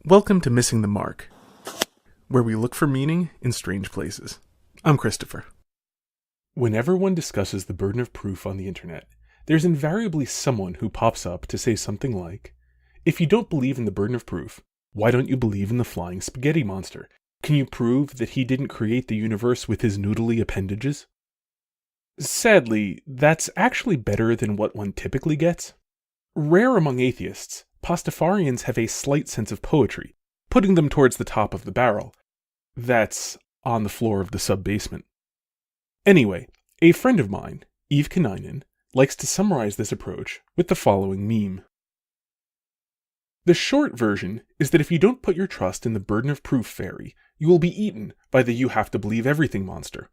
Welcome to Missing the Mark, where we look for meaning in strange places. I'm Christopher. Whenever one discusses the burden of proof on the internet, there's invariably someone who pops up to say something like, if you don't believe in the burden of proof, why don't you believe in the flying spaghetti monster? Can you prove that he didn't create the universe with his noodly appendages? Sadly, that's actually better than what one typically gets. Rare among atheists, Pastafarians have a slight sense of poetry, putting them towards the top of the barrel. That's on the floor of the sub-basement. Anyway, a friend of mine, Eve Kaninen, likes to summarize this approach with the following meme. The short version is that if you don't put your trust in the burden of proof fairy, you will be eaten by the you have to believe everything monster.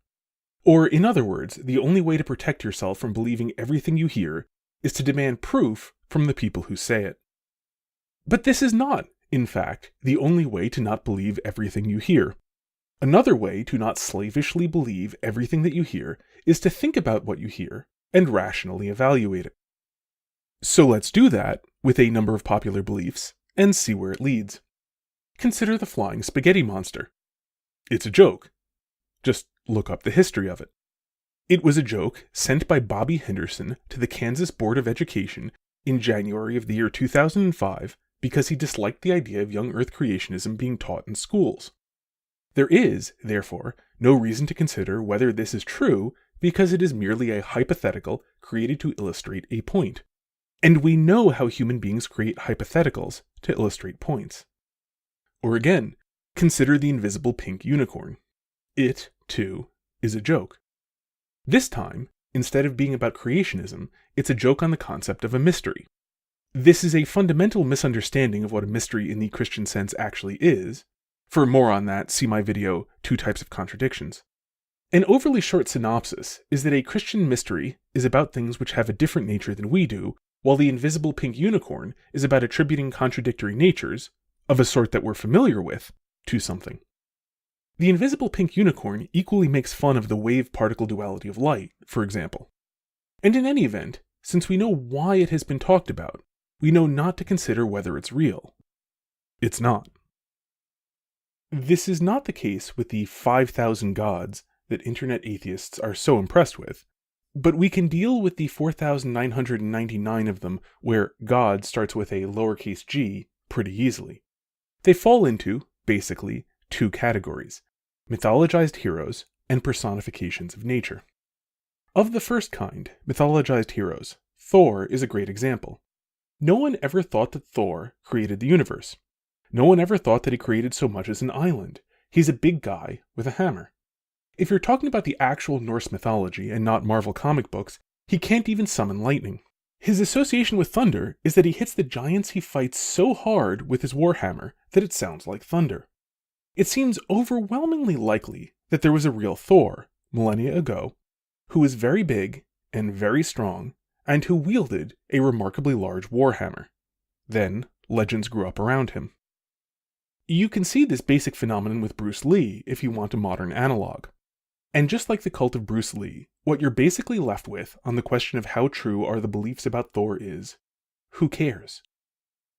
Or in other words, the only way to protect yourself from believing everything you hear is to demand proof from the people who say it. But this is not, in fact, the only way to not believe everything you hear. Another way to not slavishly believe everything that you hear is to think about what you hear and rationally evaluate it. So let's do that with a number of popular beliefs and see where it leads. Consider the flying spaghetti monster. It's a joke. Just look up the history of it. It was a joke sent by Bobby Henderson to the Kansas Board of Education in January of the year 2005 because he disliked the idea of young Earth creationism being taught in schools. There is, therefore, no reason to consider whether this is true because it is merely a hypothetical created to illustrate a point. And we know how human beings create hypotheticals to illustrate points. Or again, consider the invisible pink unicorn. It, too, is a joke. This time, instead of being about creationism, it's a joke on the concept of a mystery. This is a fundamental misunderstanding of what a mystery in the Christian sense actually is. For more on that, see my video, 2 Types of Contradictions. An overly short synopsis is that a Christian mystery is about things which have a different nature than we do, while the invisible pink unicorn is about attributing contradictory natures, of a sort that we're familiar with, to something. The invisible pink unicorn equally makes fun of the wave-particle duality of light, for example. And in any event, since we know why it has been talked about, we know not to consider whether it's real. It's not. This is not the case with the 5,000 gods that internet atheists are so impressed with, but we can deal with the 4,999 of them where God starts with a lowercase g pretty easily. They fall into, basically, 2 categories: mythologized heroes and personifications of nature. Of the first kind, mythologized heroes, Thor is a great example. No one ever thought that Thor created the universe. No one ever thought that he created so much as an island. He's a big guy with a hammer. If you're talking about the actual Norse mythology and not Marvel comic books, he can't even summon lightning. His association with thunder is that he hits the giants he fights so hard with his warhammer that it sounds like thunder. It seems overwhelmingly likely that there was a real Thor, millennia ago, who was very big and very strong, and who wielded a remarkably large warhammer. Then, legends grew up around him. You can see this basic phenomenon with Bruce Lee if you want a modern analog. And just like the cult of Bruce Lee, what you're basically left with on the question of how true are the beliefs about Thor is, who cares?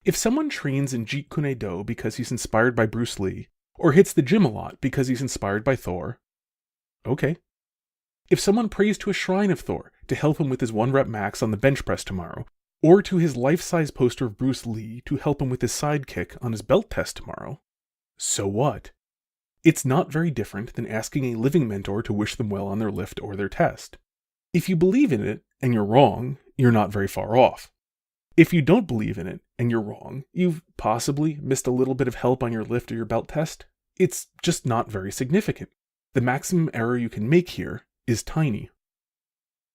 If someone trains in Jeet Kune Do because he's inspired by Bruce Lee, or hits the gym a lot because he's inspired by Thor, okay. If someone prays to a shrine of Thor to help him with his 1-rep max on the bench press tomorrow, or to his life-size poster of Bruce Lee to help him with his sidekick on his belt test tomorrow, so what? It's not very different than asking a living mentor to wish them well on their lift or their test. If you believe in it and you're wrong, you're not very far off. If you don't believe in it and you're wrong, you've possibly missed a little bit of help on your lift or your belt test. It's just not very significant. The maximum error you can make here is tiny.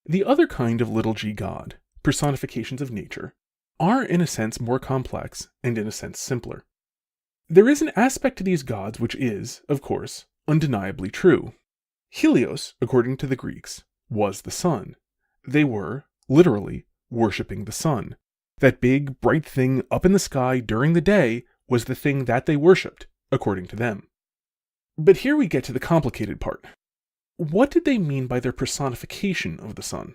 The other kind of little g god, personifications of nature, are in a sense more complex and in a sense simpler. There is an aspect to these gods which is, of course, undeniably true. Helios, according to the Greeks, was the sun. They were, literally, worshipping the sun. That big, bright thing up in the sky during the day was the thing that they worshipped, according to them. But here we get to the complicated part. What did they mean by their personification of the sun?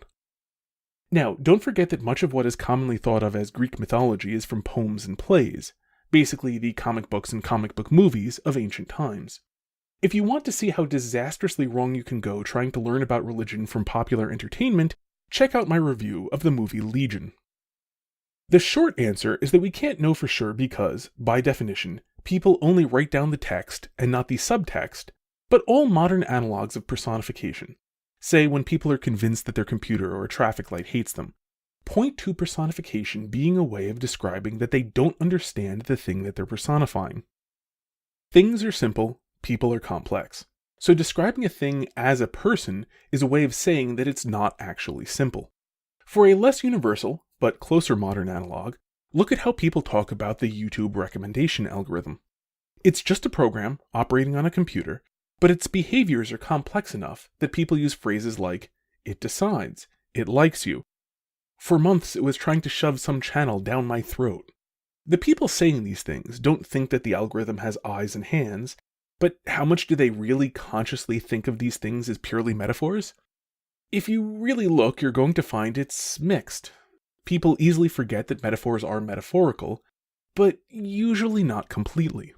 Now, don't forget that much of what is commonly thought of as Greek mythology is from poems and plays. basically the comic books and comic book movies of ancient times. If you want to see how disastrously wrong you can go trying to learn about religion from popular entertainment, check out my review of the movie Legion. The short answer is that we can't know for sure because, by definition, people only write down the text and not the subtext, but all modern analogs of personification, say when people are convinced that their computer or a traffic light hates them, point to personification being a way of describing that they don't understand the thing that they're personifying. Things are simple, people are complex. So describing a thing as a person is a way of saying that it's not actually simple. For a less universal, but closer modern analog, look at how people talk about the YouTube recommendation algorithm. It's just a program operating on a computer, but its behaviors are complex enough that people use phrases like, "it decides," "it likes you." For months it was trying to shove some channel down my throat. The people saying these things don't think that the algorithm has eyes and hands, but how much do they really consciously think of these things as purely metaphors? If you really look, you're going to find it's mixed. People easily forget that metaphors are metaphorical, but usually not completely.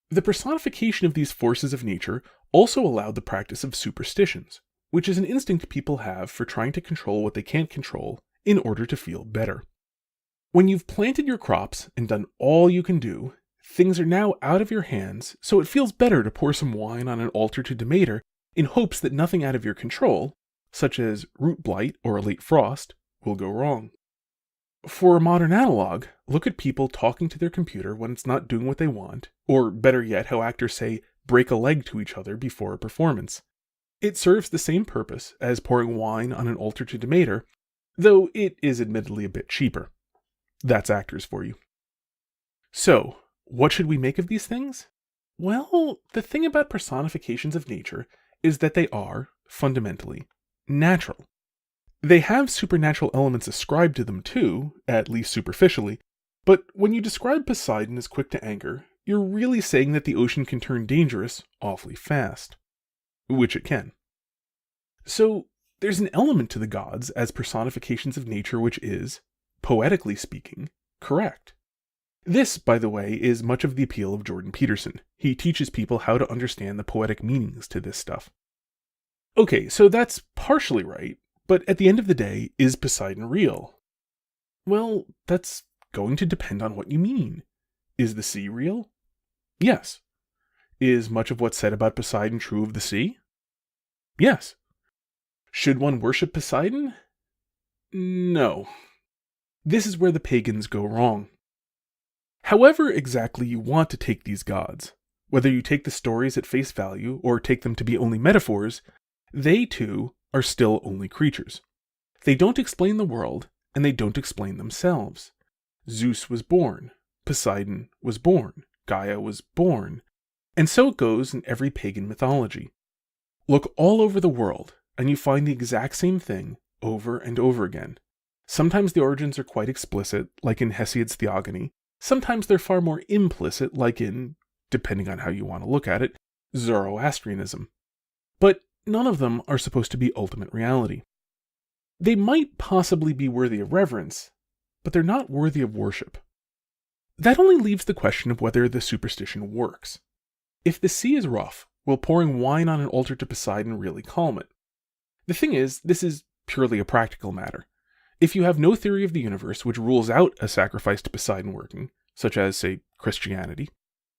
The personification of these forces of nature also allowed the practice of superstitions, which is an instinct people have for trying to control what they can't control in order to feel better. When you've planted your crops and done all you can do, things are now out of your hands, so it feels better to pour some wine on an altar to Demeter in hopes that nothing out of your control, such as root blight or a late frost, will go wrong. For a modern analog, look at people talking to their computer when it's not doing what they want, or better yet, how actors say break a leg to each other before a performance. It serves the same purpose as pouring wine on an altar to Demeter, though it is admittedly a bit cheaper. That's actors for you. So, what should we make of these things? Well, the thing about personifications of nature is that they are, fundamentally, natural. They have supernatural elements ascribed to them too, at least superficially, but when you describe Poseidon as quick to anger, you're really saying that the ocean can turn dangerous awfully fast. Which it can. So, there's an element to the gods as personifications of nature which is, poetically speaking, correct. This, by the way, is much of the appeal of Jordan Peterson. He teaches people how to understand the poetic meanings to this stuff. Okay, so that's partially right, but at the end of the day, is Poseidon real? Well, that's going to depend on what you mean. Is the sea real? Yes. Is much of what's said about Poseidon true of the sea? Yes. Should one worship Poseidon? No. This is where the pagans go wrong. However exactly you want to take these gods, whether you take the stories at face value or take them to be only metaphors, they too are still only creatures. They don't explain the world, and they don't explain themselves. Zeus was born, Poseidon was born, Gaia was born, and so it goes in every pagan mythology. Look all over the world, and you find the exact same thing over and over again. Sometimes the origins are quite explicit, like in Hesiod's Theogony. Sometimes they're far more implicit, like in, depending on how you want to look at it, Zoroastrianism. But none of them are supposed to be ultimate reality. They might possibly be worthy of reverence, but they're not worthy of worship. That only leaves the question of whether the superstition works. If the sea is rough, will pouring wine on an altar to Poseidon really calm it? The thing is, this is purely a practical matter. If you have no theory of the universe which rules out a sacrifice to Poseidon working, such as, say, Christianity,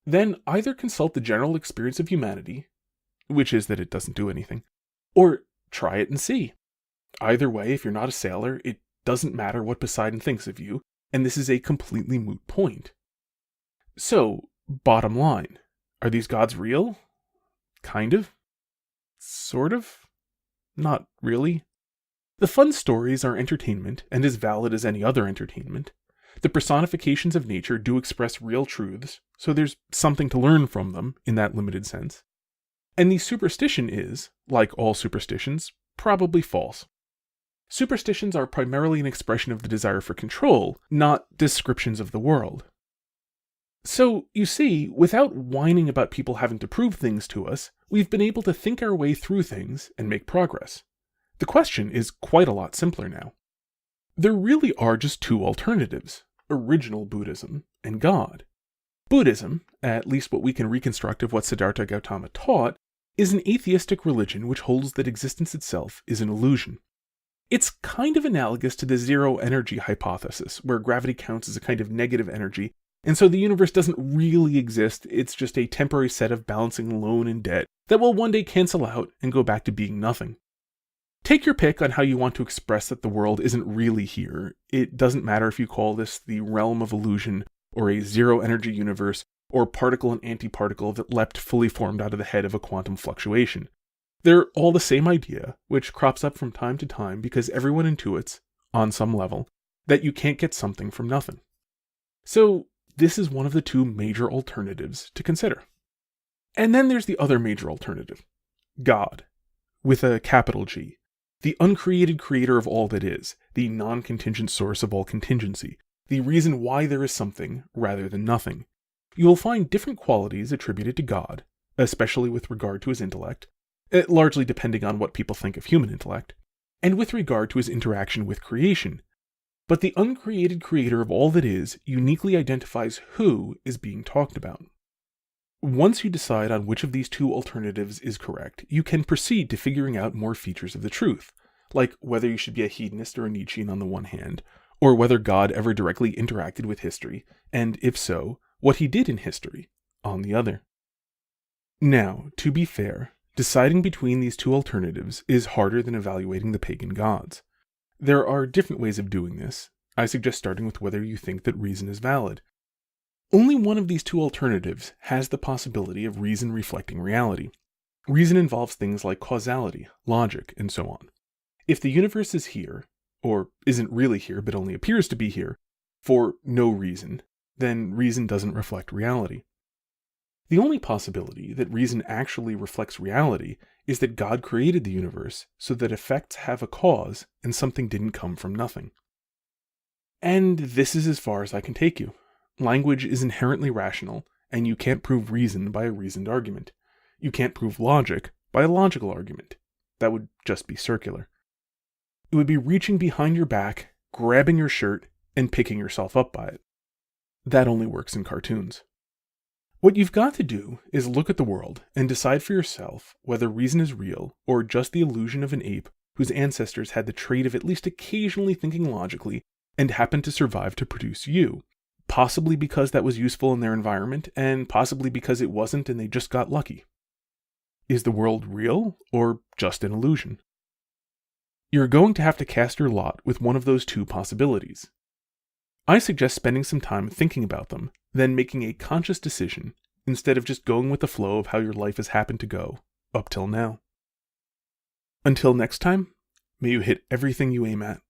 then either consult the general experience of humanity, which is that it doesn't do anything, or try it and see. Either way, if you're not a sailor, it doesn't matter what Poseidon thinks of you, and this is a completely moot point. So, bottom line, are these gods real? Kind of? Sort of? Not really. The fun stories are entertainment and as valid as any other entertainment. The personifications of nature do express real truths, so there's something to learn from them in that limited sense. And the superstition is, like all superstitions, probably false. Superstitions are primarily an expression of the desire for control, not descriptions of the world. So, you see, without whining about people having to prove things to us, we've been able to think our way through things and make progress. The question is quite a lot simpler now. There really are just two alternatives, original Buddhism and God. Buddhism, at least what we can reconstruct of what Siddhartha Gautama taught, is an atheistic religion which holds that existence itself is an illusion. It's kind of analogous to the zero-energy hypothesis, where gravity counts as a kind of negative energy, and so the universe doesn't really exist, it's just a temporary set of balancing loan and debt that will one day cancel out and go back to being nothing. Take your pick on how you want to express that the world isn't really here. It doesn't matter if you call this the realm of illusion, or a zero-energy universe, or particle and antiparticle that leapt fully formed out of the head of a quantum fluctuation. They're all the same idea, which crops up from time to time because everyone intuits, on some level, that you can't get something from nothing. So, this is one of the two major alternatives to consider. And then there's the other major alternative. God, with a capital G. The uncreated creator of all that is, the non-contingent source of all contingency, the reason why there is something rather than nothing. You will find different qualities attributed to God, especially with regard to his intellect, largely depending on what people think of human intellect, and with regard to his interaction with creation. But the uncreated creator of all that is uniquely identifies who is being talked about. Once you decide on which of these two alternatives is correct, you can proceed to figuring out more features of the truth, like whether you should be a hedonist or a Nietzschean on the one hand, or whether God ever directly interacted with history, and if so, what he did in history, on the other. Now, to be fair, deciding between these two alternatives is harder than evaluating the pagan gods. There are different ways of doing this. I suggest starting with whether you think that reason is valid. Only one of these two alternatives has the possibility of reason reflecting reality. Reason involves things like causality, logic, and so on. If the universe is here, or isn't really here but only appears to be here, for no reason, then reason doesn't reflect reality. The only possibility that reason actually reflects reality is that God created the universe so that effects have a cause and something didn't come from nothing. And this is as far as I can take you. Language is inherently rational, and you can't prove reason by a reasoned argument. You can't prove logic by a logical argument. That would just be circular. It would be reaching behind your back, grabbing your shirt, and picking yourself up by it. That only works in cartoons. What you've got to do is look at the world and decide for yourself whether reason is real or just the illusion of an ape whose ancestors had the trait of at least occasionally thinking logically and happened to survive to produce you. Possibly because that was useful in their environment, and possibly because it wasn't and they just got lucky. Is the world real, or just an illusion? You're going to have to cast your lot with one of those two possibilities. I suggest spending some time thinking about them, then making a conscious decision, instead of just going with the flow of how your life has happened to go, up till now. Until next time, may you hit everything you aim at